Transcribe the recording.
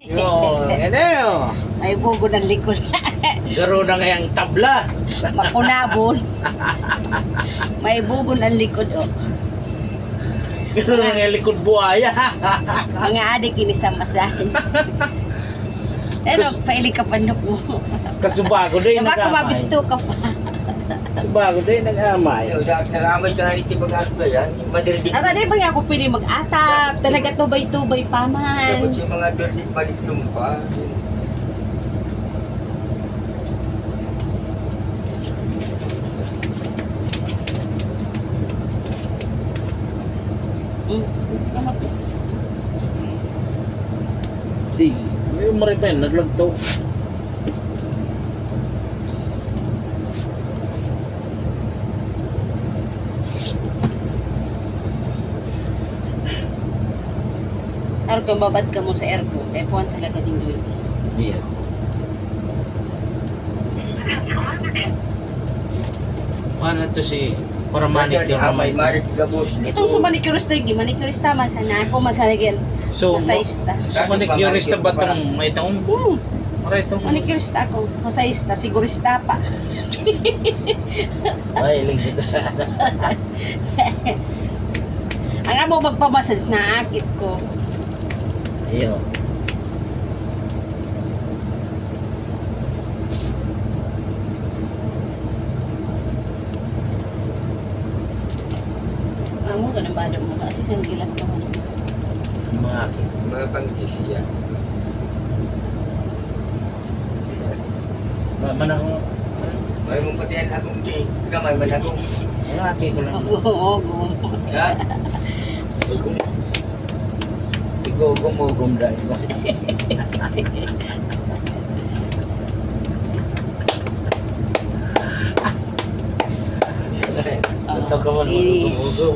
Yo, ano? May bugo ng likod. Garo na ngayang tabla. Makunabon. May bugo ng likod, oh. Garo na ngayang likod buhaya. Mga adik ini sa masahin. Ano, paili ka pandok mo. Kasubago din Baka nag-amay. mabisto ka pa. Subago din nag-amay. Nag-amay ka na rin pag-aas ba yan? Madiridik. Ang tadi ba nga ako pwede mag-atap? Talaga tubay-tubay pa man. Dapat yung mga dirdik balik lumpa. Di, may maripen, naglagto. Araw kang babad ka mo sa aircon. Tepuan talaga din doon. Iya. Ano to si para manik yung Amay, ramay. marik gabos. Itong sa manicurist lagi, manicurist tama sana ako masalagyan. So, Masaista. manicurista ba itong may taong? Maray itong. Manicurist ako, masaista, sigurista pa. Ay, iling dito sa Ang amo magpamasas na akit ko. iyo. Ang mo ganun ba mo kasi isang gilak ka man. Mga akin. Mga pang-chicks yan. Manang, May mong patihan akong di. Gamay man akong. mga akin ko lang. Oo, Ha? Igugum-ugum dahil ko. Ito ka man, Eh. ugum-ugum.